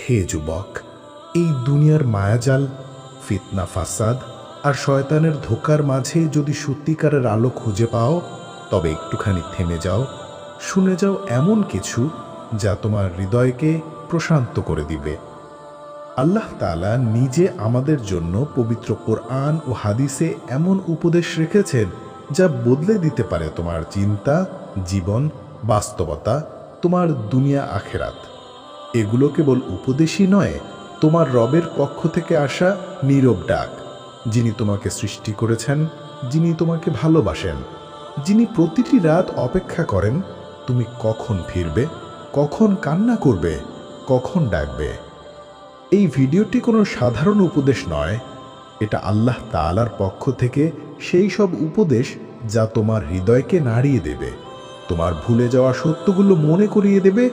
হে যুবক, এই দুনিয়ার মায়াজাল, ফিতনা ফাসাদ আর শয়তানের ধোঁকার মাঝে যদি সত্যিকারের আলো খুঁজে পাও, তবে একটুখানি থেমে যাও, শুনে যাও এমন কিছু যা তোমার হৃদয়কে প্রশান্ত করে দিবে। আল্লাহ তাআলা নিজে আমাদের জন্য পবিত্র কোরআন ও হাদিসে এমন উপদেশ রেখেছেন যা বদলে দিতে পারে তোমার চিন্তা, জীবন, বাস্তবতা, তোমার দুনিয়া আখেরাত। এগুলো কেবল উপদেশই নয়, তোমার রবের পক্ষ থেকে আসা নীরব ডাক, যিনি তোমাকে সৃষ্টি করেছেন, যিনি তোমাকে ভালোবাসেন, যিনি প্রতিটি রাত অপেক্ষা করেন তুমি কখন ফিরবে, কখন কান্না করবে, কখন ডাকবে। এই ভিডিওটি কোনো সাধারণ উপদেশ নয়, এটা আল্লাহ তাআলার পক্ষ থেকে সেই সব উপদেশ যা তোমার হৃদয়কে নাড়িয়ে দেবে, তোমার ভুলে যাওয়া সত্যগুলো মনে করিয়ে দেবে,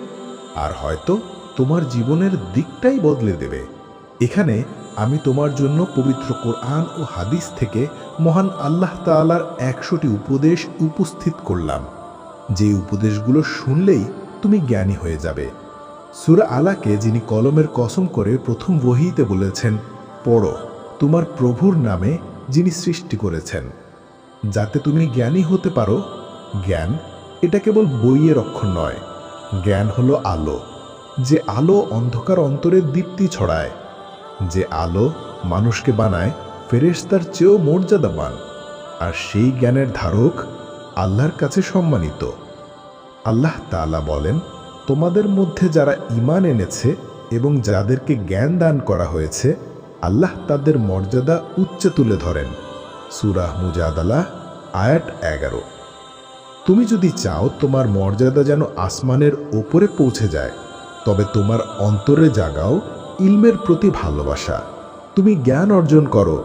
আর হয়তো তোমার জীবনের দিকটাই বদলে দেবে। এখানে আমি তোমার জন্য পবিত্র কোরআন ও হাদিস থেকে মহান আল্লাহ তাআলার 100টি উপদেশ উপস্থিত করলাম, যে উপদেশগুলো শুনলেই তুমি জ্ঞানী হয়ে যাবে। সূরা আলাকে যিনি কলমের কসম করে প্রথম ওহীতে বলেছেন, পড়ো তোমার প্রভুর নামে যিনি সৃষ্টি করেছেন, যাতে তুমি জ্ঞানী হতে পারো। জ্ঞান এটা কেবল বইয়ের অক্ষর নয়, জ্ঞান হলো আলো, যে আলো অন্ধকার অন্তরে দীপ্তি ছড়ায়, যে আলো মানুষকে বানায় ফেরেশতার চেয়েও মর্যাদাবান, আর সেই জ্ঞানের ধারক আল্লাহর কাছে সম্মানিত। আল্লাহ তাআলা বলেন, তোমাদের মধ্যে যারা ঈমান এনেছে এবং যাদেরকে জ্ঞান দান করা হয়েছে, আল্লাহ তাদের মর্যাদা উচ্চে তুলে ধরেন। সূরা মুজাদালা আয়াত 11। তুমি যদি চাও তোমার মর্যাদা যেন আসমানের ওপরে পৌঁছে যায়, তবে তোমার অন্তরে জাগাও ইলমের প্রতি ভালোবাসা। তুমি জ্ঞান অর্জন করো,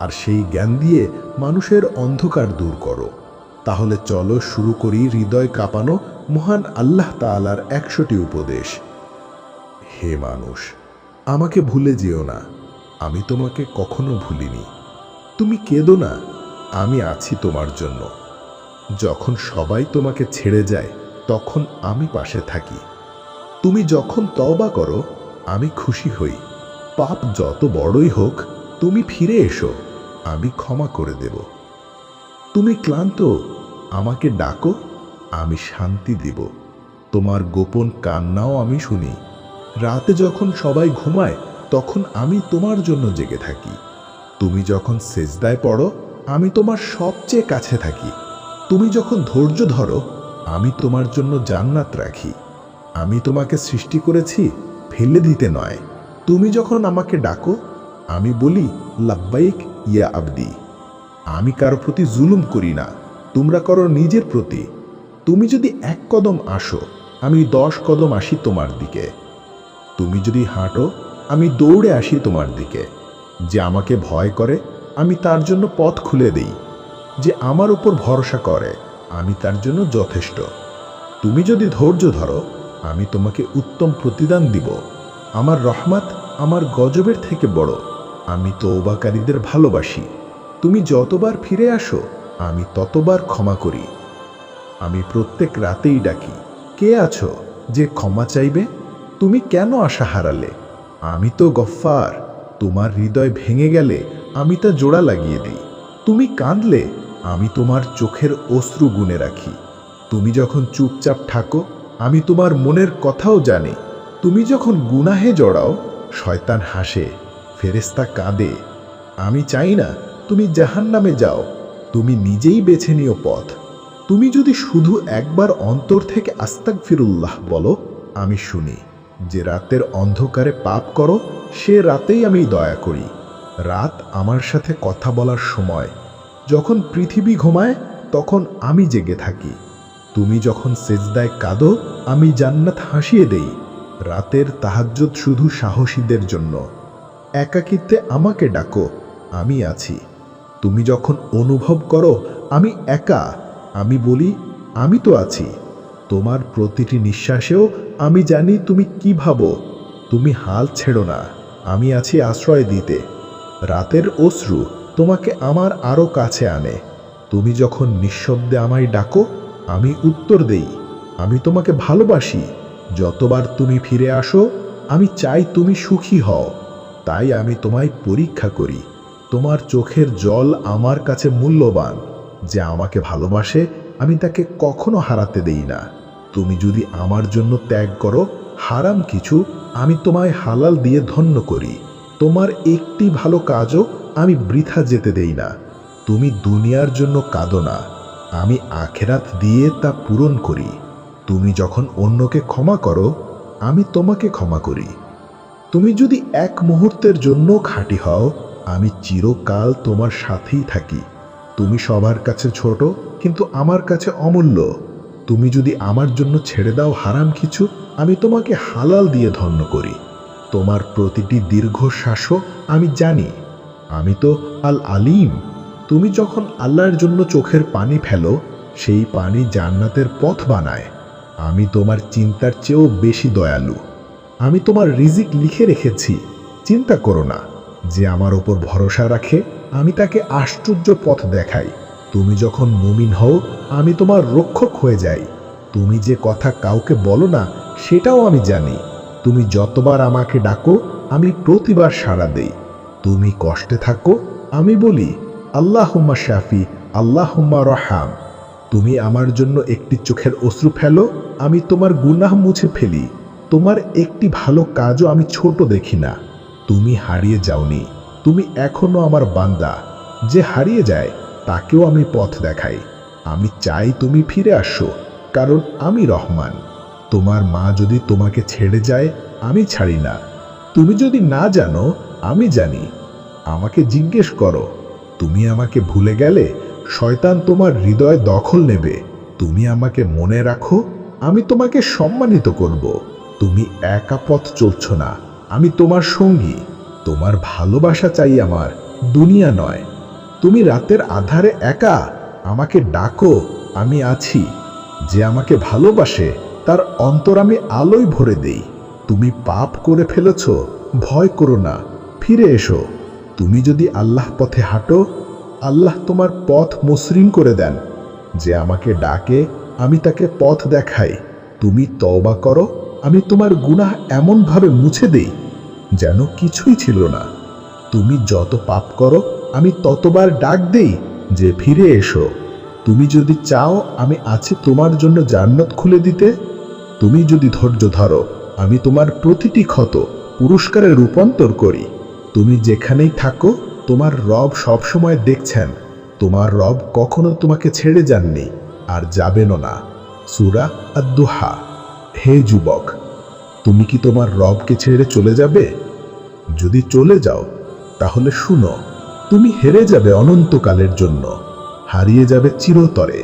আর সেই জ্ঞান দিয়ে মানুষের অন্ধকার দূর করো। তাহলে চলো শুরু করি হৃদয় কাঁপানো মহান আল্লাহ তাআলার 100টি উপদেশ। হে মানুষ, আমাকে ভুলে যেও না, আমি তোমাকে কখনো ভুলিনি। তুমি কেঁদো না, আমি আছি তোমার জন্য। যখন সবাই তোমাকে ছেড়ে যায়, তখন আমি পাশে থাকি। তুমি যখন তওবা করো, আমি খুশি হই। পাপ যত বড়ই হোক, তুমি ফিরে এসো, আমি ক্ষমা করে দেব। তুমি ক্লান্ত, আমাকে ডাকো, আমি শান্তি দিব। তোমার গোপন কান্নাও আমি শুনি। রাতে যখন সবাই ঘুমায়, তখন আমি তোমার জন্য জেগে থাকি। তুমি যখন সেজদায় পড়ো, আমি তোমার সবচেয়ে কাছে থাকি। তুমি যখন ধৈর্য ধরো, আমি তোমার জন্য জান্নাত রাখি। আমি তোমাকে সৃষ্টি করেছি ফেলে দিতে নয়। তুমি যখন আমাকে ডাকো, আমি বলি লাব্বাইক ইয়া আবদি। আমি কারো প্রতি জুলুম করি না, তোমরা করো নিজের প্রতি। তুমি যদি 1 কদম আসো, আমি 10 কদম আসি তোমার দিকে। তুমি যদি হাঁটো, আমি দৌড়ে আসি তোমার দিকে। যে আমাকে ভয় করে, আমি তার জন্য পথ খুলে দেই। যে আমার উপর ভরসা করে, আমি তার জন্য যথেষ্ট। তুমি যদি ধৈর্য ধরো, আমি তোমাকে উত্তম প্রতিদান দিব। আমার রহমত আমার গজবের থেকে বড়। আমি তওবাকারীদের ভালোবাসি। তুমি যতবার ফিরে আসো, আমি ততবার ক্ষমা করি। আমি প্রত্যেক রাতেই ডাকি, কে আছো যে ক্ষমা চাইবে? তুমি কেন আশা হারালে? আমি তো গফফার। তোমার হৃদয় ভেঙে গেলে আমি তা জোড়া লাগিয়ে দিই। তুমি কাঁদলে আমি তোমার চোখের অশ্রু গুনে রাখি। তুমি যখন চুপচাপ থাকো, আমি তোমার মনের কথাও জানি। তুমি যখন গুনাহে জড়াও, শয়তান হাসে, ফেরেশতা কাঁদে। আমি চাই না তুমি জাহান্নামে যাও, তুমি নিজেই বেছে নিও পথ। তুমি যদি শুধু একবার অন্তর থেকে আস্তাগফিরুল্লাহ বলো, আমি শুনি। যে রাতের অন্ধকারে পাপ করো, সে রাতেই আমি দয়া করি। রাত আমার সাথে কথা বলার সময়। যখন পৃথিবী ঘুমায়, তখন আমি জেগে থাকি। তুমি যখন সেজদায় কাঁদো, আমি জান্নাত হাসিয়ে দেই। রাতের তাহাজ্জুদ শুধু সাহসীদের জন্য। একাকিত্বে আমাকে ডাকো, আমি আছি। তুমি যখন অনুভব করো আমি একা, আমি বলি আমি তো আছি। তোমার প্রতিটি নিঃশ্বাসেও আমি জানি তুমি কি ভাবো। তুমি হাল ছেড়ো না, আমি আছি আশ্রয় দিতে। রাতের অশ্রু তোমাকে আমার আরও কাছে আনে। তুমি যখন নিঃশব্দে আমায় ডাকো, আমি উত্তর দেই। আমি তোমাকে ভালোবাসি। যতবার তুমি ফিরে আসো, আমি চাই তুমি সুখী হও, তাই আমি তোমায় পরীক্ষা করি। তোমার চোখের জল আমার কাছে মূল্যবান। যে আমাকে ভালোবাসে আমি তাকে কখনো হারাতে দেই না। তুমি যদি আমার জন্য ত্যাগ করো হারাম কিছু, আমি তোমায় হালাল দিয়ে ধন্য করি। তোমার একটি ভালো কাজও আমি বৃথা যেতে দেই না। তুমি দুনিয়ার জন্য কাঁদো না, আমি আখেরাত দিয়ে তা পূরণ করি। তুমি যখন অন্যকে ক্ষমা করো আমি তোমাকে ক্ষমা করি। তুমি যদি এক মুহূর্তের জন্য খাঁটি হও আমি চিরকাল তোমার সাথেই থাকি। তুমি সবার কাছে ছোট কিন্তু আমার কাছে অমূল্য। তুমি যদি আমার জন্য ছেড়ে দাও হারাম কিছু, আমি তোমাকে হালাল দিয়ে ধন্য করি। তোমার প্রতিটি দীর্ঘশ্বাসও আমি জানি। আমি তো আল আলিম। তুমি যখন আল্লাহর জন্য চোখের পানি ফেলো সেই পানি জান্নাতের পথ বানায়। আমি তোমার চিন্তার চেয়েও বেশি দয়ালু। আমি তোমার রিজিক লিখে রেখেছি, চিন্তা করো না। যে আমার ওপর ভরসা রাখে আমি তাকে আশ্চর্য পথ দেখাই। তুমি যখন মুমিন হও আমি তোমার রক্ষক হয়ে যাই। তুমি যে কথা কাউকে বলো না সেটাও আমি জানি। তুমি যতবার আমাকে ডাকো আমি প্রতিবার সাড়া দেই। তুমি কষ্টে থাকো আমি বলি আল্লাহুম্মা শাফি, আল্লাহুম্মা রহাম। তুমি আমার জন্য একটি চোখের অশ্রু ফেলো, আমি তোমার গুনাহ মুছে ফেলি। তোমার একটি ভালো কাজও আমি ছোট দেখি না। তুমি হারিয়ে যাওনি, তুমি এখনো আমার বান্দা। যে হারিয়ে যায় তাকেও আমি পথ দেখাই। আমি চাই তুমি ফিরে আসো, কারণ আমি রহমান। তোমার মা যদি তোমাকে ছেড়ে যায় আমি ছাড়ি না। তুমি যদি না জানো আমি জানি। আমাকে জিজ্ঞেস করো। তুমি আমাকে ভুলে গেলে শয়তান তোমার হৃদয় দখল নেবে। তুমি আমাকে মনে রাখো, আমি তোমাকে সম্মানিত করব। তুমি একা পথ চলছ না, আমি তোমার সঙ্গী। তোমার ভালোবাসা চাই আমার, দুনিয়া নয়। তুমি রাতের আধারে একা, আমাকে ডাকো, আমি আছি। যে আমাকে ভালোবাসে তার অন্তর আমি আলোয় ভরে দেই। তুমি পাপ করে ফেলেছ, ভয় করো না, ফিরে এসো। তুমি যদি আল্লাহ পথে হাঁটো আল্লাহ তোমার পথ মসৃণ করে দেন। যে আমাকে ডাকে আমি তাকে পথ দেখাই। তুমি তওবা করো, আমি তোমার গুনাহ এমনভাবে মুছে দেই যেন কিছুই ছিল না। তুমি যত পাপ করো আমি ততবার ডাক দেই যে ফিরে এসো। তুমি যদি চাও আমি আছি তোমার জন্য জান্নাত খুলে দিতে। তুমি যদি ধৈর্য ধরো আমি তোমার প্রতিটি ক্ষত পুরস্কারে রূপান্তর করি। তুমি যেখানেই থাকো তোমার রব সবসময় দেখছেন। তোমার রব কখনো তোমাকে ছেড়ে যাননি আর যাবেনও না। সূরা আদ-দুহা। হে যুবক, তুমি কি তোমার রবকে ছেড়ে চলে যাবে? যদি চলে যাও তাহলে শুনো, তুমি হেরে যাবে অনন্তকালের জন্য, হারিয়ে যাবে চিরতরে।